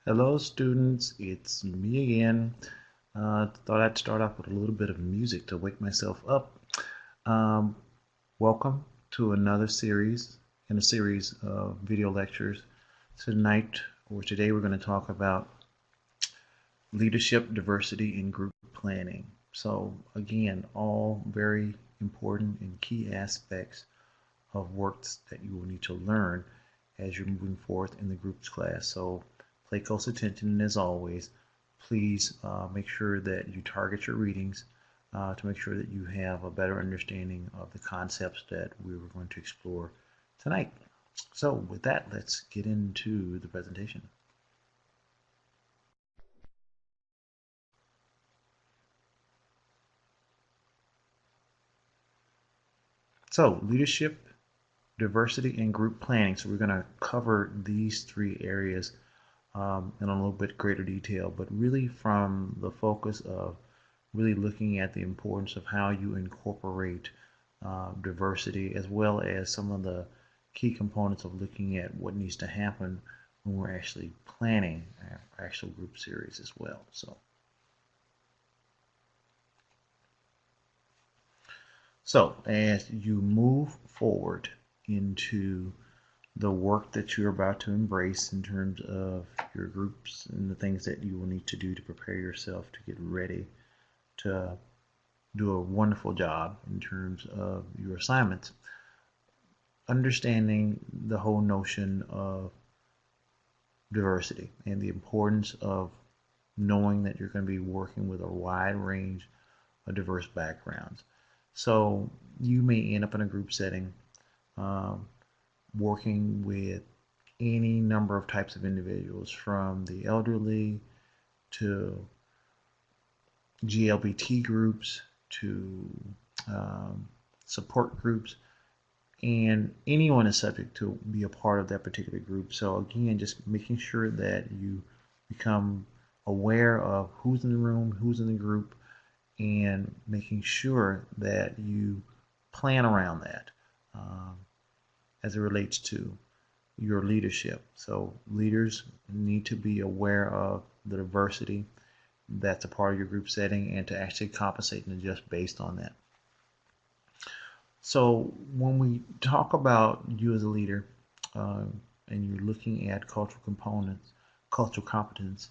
Hello, students. It's me again. Thought I'd start off with a little bit of music to wake myself up. Um, Welcome to another series in a series of video lectures. Tonight or today, we're going to talk about leadership, diversity, and group planning. So, again, all very important and key aspects of works that you will need to learn as you're moving forth in the groups class. So pay close attention, and as always, please make sure that you target your readings to make sure that you have a better understanding of the concepts that we were going to explore tonight. So with that, let's get into the presentation. So leadership, diversity, and group planning. So we're going to cover these three areas in a little bit greater detail, but really from the focus of really looking at the importance of how you incorporate diversity, as well as some of the key components of looking at what needs to happen when we're actually planning our actual group series as well. So as you move forward into the work that you're about to embrace in terms of your groups and the things that you will need to do to prepare yourself to get ready to do a wonderful job in terms of your assignments. Understanding the whole notion of diversity and the importance of knowing that you're going to be working with a wide range of diverse backgrounds. So you may end up in a group setting um, working with any number of types of individuals, from the elderly to GLBT groups to um, support groups, and anyone is subject to be a part of that particular group. So again, just making sure that you become aware of who's in the room, who's in the group, and making sure that you plan around that as it relates to your leadership. So leaders need to be aware of the diversity that's a part of your group setting and to actually compensate and adjust based on that. So when we talk about you as a leader uh, and you're looking at cultural components, cultural competence,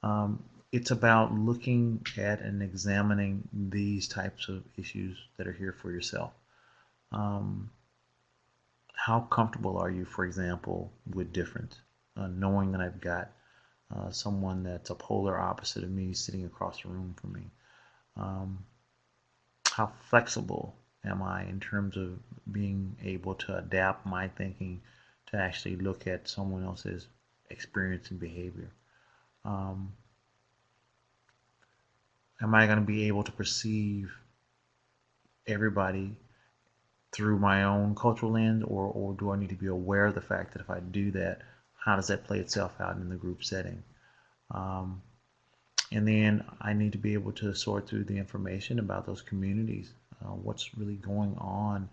um, it's about looking at and examining these types of issues that are here for yourself. Um, how comfortable are you, for example, with difference? Knowing that I've got someone that's a polar opposite of me sitting across the room from me. Um, how flexible am I in terms of being able to adapt my thinking to actually look at someone else's experience and behavior? Um, am I going to be able to perceive everybody through my own cultural lens, or do I need to be aware of the fact that if I do that, how does that play itself out in the group setting? Um, and then I need to be able to sort through the information about those communities, what's really going on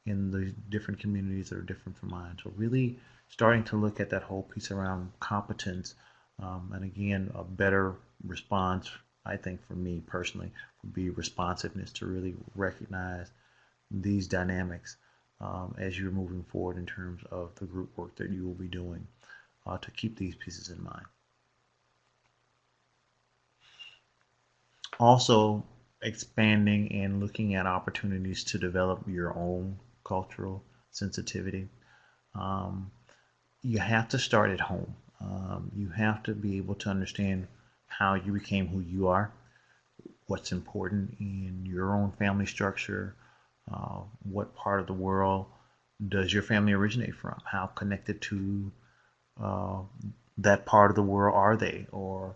in the different communities that are different from mine. So really starting to look at that whole piece around competence, and again, a better response, I think for me personally, would be responsiveness to really recognize these dynamics as you're moving forward in terms of the group work that you will be doing to keep these pieces in mind. Also, expanding and looking at opportunities to develop your own cultural sensitivity. Um, you have to start at home. You have to be able to understand how you became who you are, what's important in your own family structure, what part of the world does your family originate from, how connected to uh, that part of the world are they, or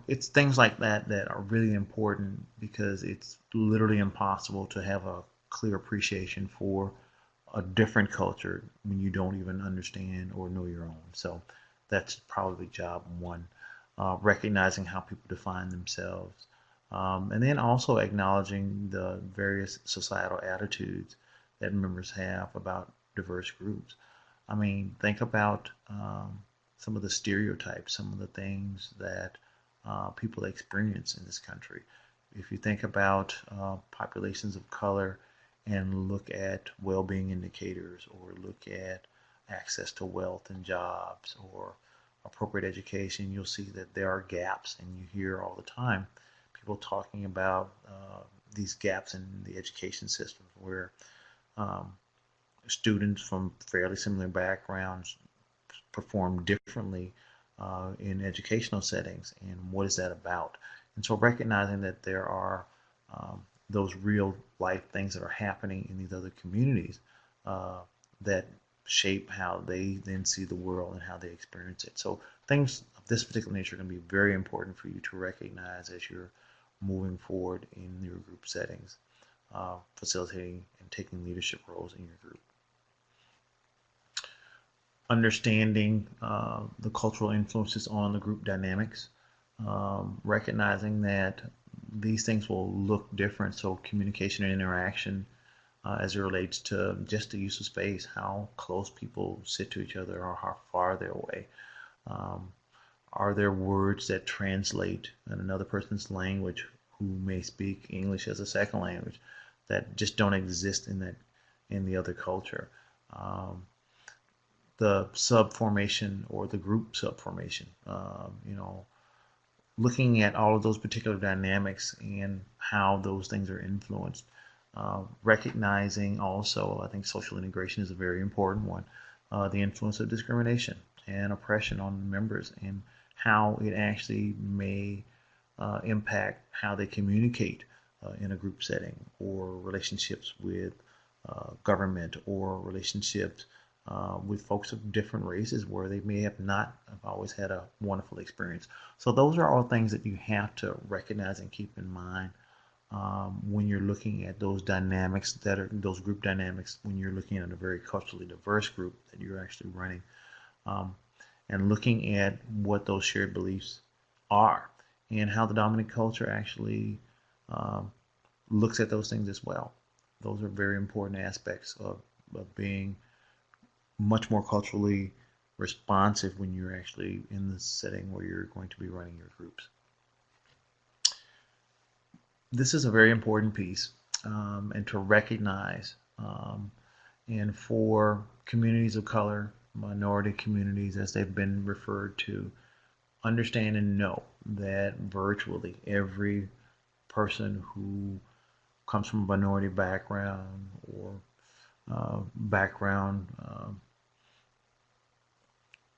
it's things like that that are really important because it's literally impossible to have a clear appreciation for a different culture when you don't even understand or know your own. So that's probably job one, recognizing how people define themselves. And then also acknowledging the various societal attitudes that members have about diverse groups. I mean, think about some of the stereotypes, some of the things that people experience in this country. If you think about populations of color and look at well-being indicators, or look at access to wealth and jobs, or appropriate education, you'll see that there are gaps, and you hear all the time people talking about these gaps in the education system, where um, students from fairly similar backgrounds perform differently in educational settings, and what is that about? And so recognizing that there are those real life things that are happening in these other communities that shape how they then see the world and how they experience it. So things of this particular nature are going to be very important for you to recognize as you're moving forward in your group settings, facilitating and taking leadership roles in your group. Understanding the cultural influences on the group dynamics, recognizing that these things will look different. So communication and interaction as it relates to just the use of space, how close people sit to each other or how far they're away. Um, are there words that translate in another person's language who may speak English as a second language that just don't exist in the other culture? The sub formation or the group sub formation, looking at all of those particular dynamics and how those things are influenced. Recognizing also, I think social integration is a very important one, the influence of discrimination and oppression on members, and how it actually may impact how they communicate in a group setting, or relationships with government, or relationships with folks of different races where they may have always had a wonderful experience. So those are all things that you have to recognize and keep in mind when you're looking at those dynamics, that are those group dynamics, when you're looking at a very culturally diverse group that you're actually running, um, and looking at what those shared beliefs are, and how the dominant culture actually um, looks at those things as well. Those are very important aspects of being much more culturally responsive when you're actually in the setting where you're going to be running your groups. This is a very important piece, and to recognize, and for communities of color, minority communities as they've been referred to, understand and know that virtually every person who comes from a minority background, or background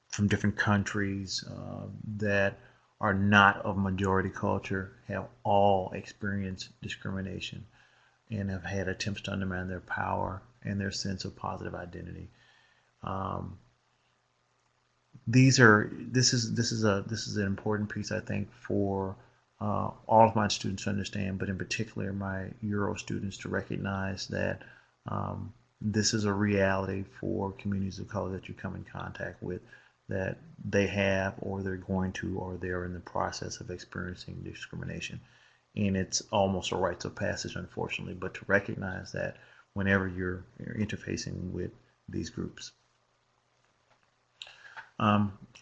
from different countries that are not of majority culture have all experienced discrimination and have had attempts to undermine their power and their sense of positive identity. Um, this is an important piece, I think, for all of my students to understand, but in particular my Euro students to recognize that this is a reality for communities of color that you come in contact with, that they have, or they're going to, or they're in the process of experiencing discrimination. And it's almost a rites of passage, unfortunately, but to recognize that whenever you're interfacing with these groups.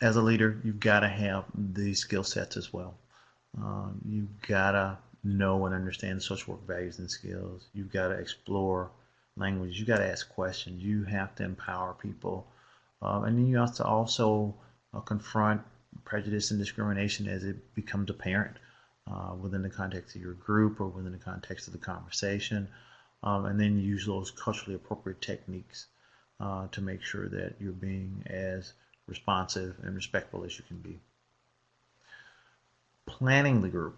As a leader, you've got to have these skill sets as well. You've got to know and understand social work values and skills. You've got to explore language. You've got to ask questions. You have to empower people. And then you have to also confront prejudice and discrimination as it becomes apparent within the context of your group or within the context of the conversation. And then use those culturally appropriate techniques to make sure that you're being as responsive and respectful as you can be. Planning the group.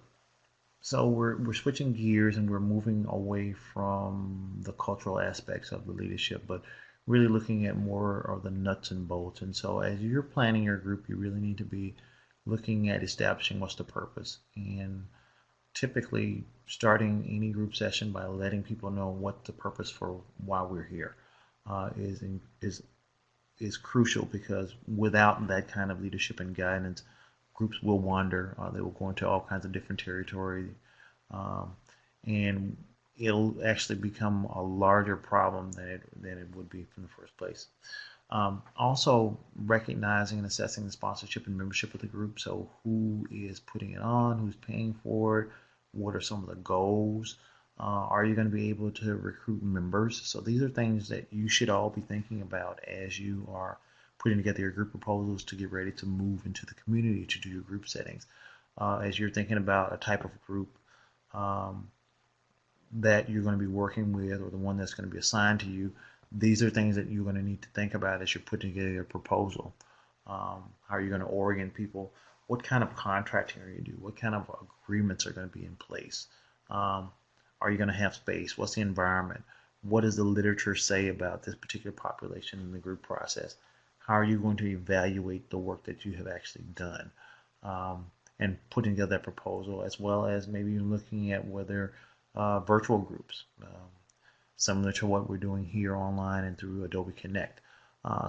So we're switching gears and we're moving away from the cultural aspects of the leadership, but really looking at more of the nuts and bolts. And so as you're planning your group, you really need to be looking at establishing what's the purpose, and typically starting any group session by letting people know what the purpose for why we're here is crucial, because without that kind of leadership and guidance, groups will wander. They will go into all kinds of different territory, and it'll actually become a larger problem than it would be from the first place. Also recognizing and assessing the sponsorship and membership of the group. So who is putting it on, who's paying for it, what are some of the goals, are you going to be able to recruit members? So these are things that you should all be thinking about as you are putting together your group proposals to get ready to move into the community to do your group settings. As you're thinking about a type of group um, that you're going to be working with, or the one that's going to be assigned to you, these are things that you're going to need to think about as you're putting together your proposal. How are you going to orient people? What kind of contracting are you going to do? What kind of agreements are going to be in place? Um, are you going to have space? What's the environment? What does the literature say about this particular population in the group process? How are you going to evaluate the work that you have actually done? Um, and putting together that proposal, as well as maybe looking at whether virtual groups, similar to what we're doing here online and through Adobe Connect.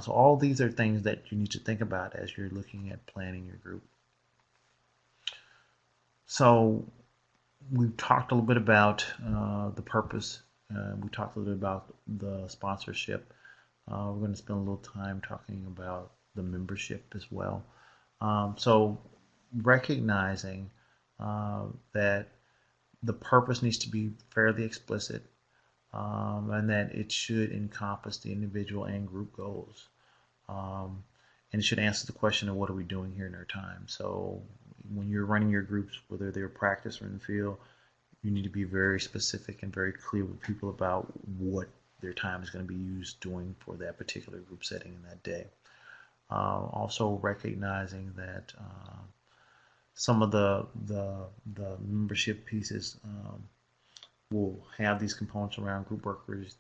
So all these are things that you need to think about as you're looking at planning your group. So we've talked a little bit about the purpose. We talked a little bit about the sponsorship. We're going to spend a little time talking about the membership as well. So recognizing that the purpose needs to be fairly explicit, and that it should encompass the individual and group goals. Um, and it should answer the question of what are we doing here in our time. So when you're running your groups, whether they're practice or in the field, you need to be very specific and very clear with people about what their time is going to be used doing for that particular group setting in that day. Also recognizing that some of the membership pieces will have these components around group workers,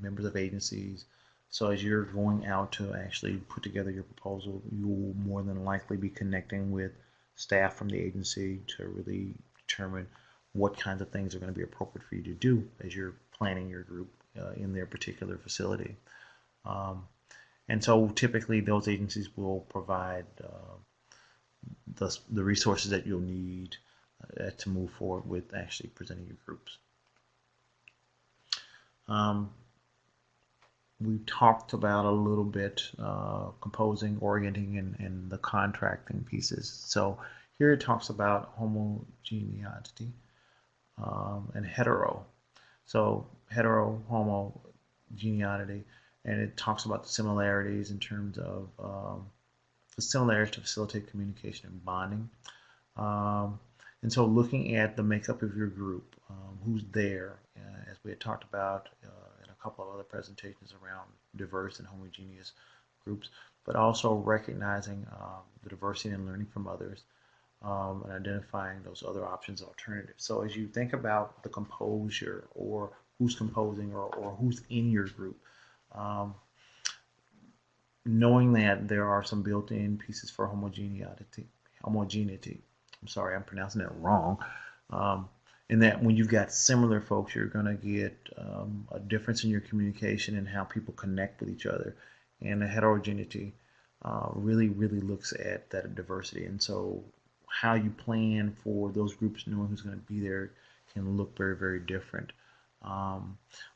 members of agencies. So as you're going out to actually put together your proposal, you will more than likely be connecting with staff from the agency to really determine what kinds of things are going to be appropriate for you to do as you're planning your group in their particular facility. Um, and so typically those agencies will provide the resources that you'll need to move forward with actually presenting your groups. We talked about a little bit composing, orienting, and the contracting pieces. So here it talks about homogeneity and hetero. So hetero, homogeneity, and it talks about the similarities in terms of the similarities to facilitate communication and bonding. Um, and so looking at the makeup of your group, who's there, as we had talked about in a couple of other presentations around diverse and homogeneous groups, but also recognizing the diversity and learning from others, and identifying those other options, alternatives. So as you think about the composure, or who's composing, or who's in your group, um, knowing that there are some built-in pieces for homogeneity. I'm sorry, I'm pronouncing it wrong. In that when you've got similar folks, you're going to get a difference in your communication and how people connect with each other. And the heterogeneity really, really looks at that diversity. And so how you plan for those groups, knowing who's going to be there, can look very, very different.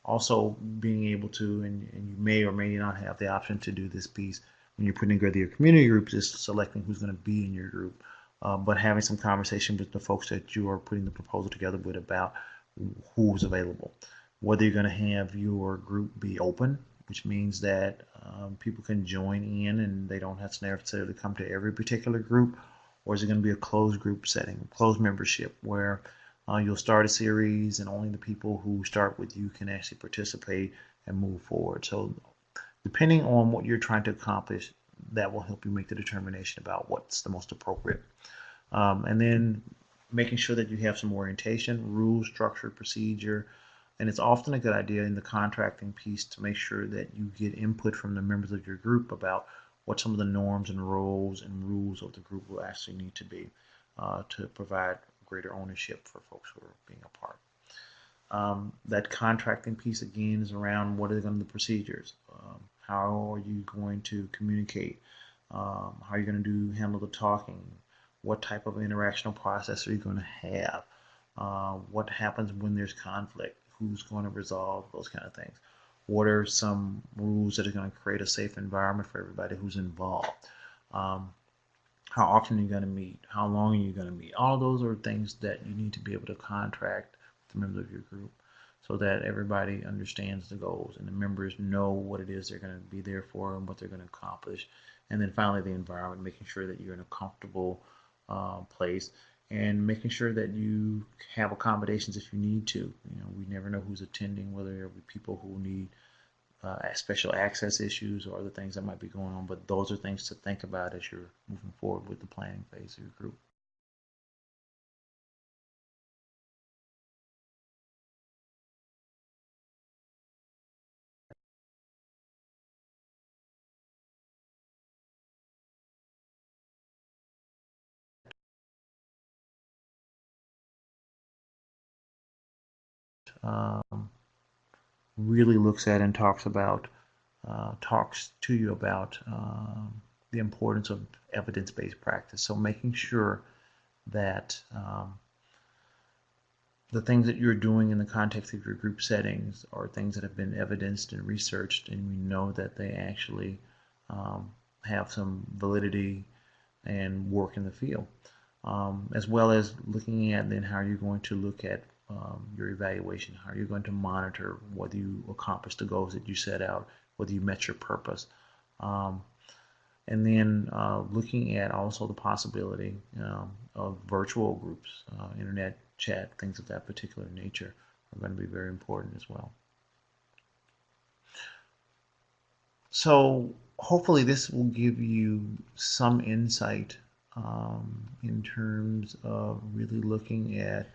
Also being able to, and you may or may not have the option to do this piece when you're putting together your community groups, is selecting who's going to be in your group, but having some conversation with the folks that you are putting the proposal together with about who's available. Whether you're going to have your group be open, which means that people can join in and they don't have to necessarily come to every particular group, or is it going to be a closed group setting, closed membership, where you'll start a series and only the people who start with you can actually participate and move forward. So depending on what you're trying to accomplish, that will help you make the determination about what's the most appropriate. And then making sure that you have some orientation, rules, structure, procedure. And it's often a good idea in the contracting piece to make sure that you get input from the members of your group about what some of the norms and roles and rules of the group will actually need to be to provide greater ownership for folks who are being a part. That contracting piece again is around what are going to be the procedures. How are you going to communicate? How are you going to handle the talking? What type of interactional process are you going to have? What happens when there's conflict? Who's going to resolve those kind of things? what are some rules that are going to create a safe environment for everybody who's involved. Um, how often are you going to meet? How long are you going to meet? All those are things that you need to be able to contract with the members of your group so that everybody understands the goals and the members know what it is they're going to be there for and what they're going to accomplish. And then finally, the environment, making sure that you're in a comfortable place and making sure that you have accommodations if you need to. You know, we never know who's attending, whether there be people who need special access issues or other things that might be going on. But those are things to think about as you're moving forward with the planning phase of your group. Um, really looks at and talks to you about the importance of evidence-based practice. So making sure that the things that you're doing in the context of your group settings are things that have been evidenced and researched, and we know that they actually um, have some validity and work in the field, as well as looking at then how you're going to look at your evaluation, how you're going to monitor whether you accomplished the goals that you set out, whether you met your purpose. Um, and then looking at also the possibility of virtual groups, internet chat, things of that particular nature are going to be very important as well. So hopefully this will give you some insight in terms of really looking at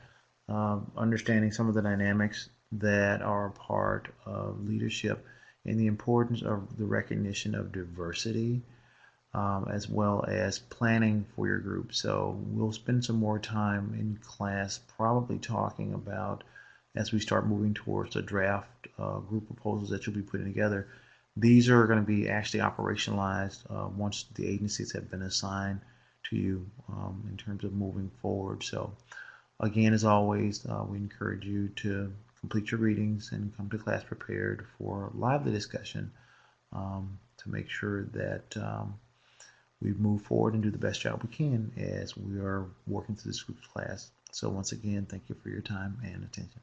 understanding some of the dynamics that are part of leadership and the importance of the recognition of diversity as well as planning for your group. So we'll spend some more time in class probably talking about as we start moving towards the draft group proposals that you'll be putting together. These are going to be actually operationalized once the agencies have been assigned to you in terms of moving forward. So again, as always, we encourage you to complete your readings and come to class prepared for lively discussion to make sure that we move forward and do the best job we can as we are working through this group class. So once again, thank you for your time and attention.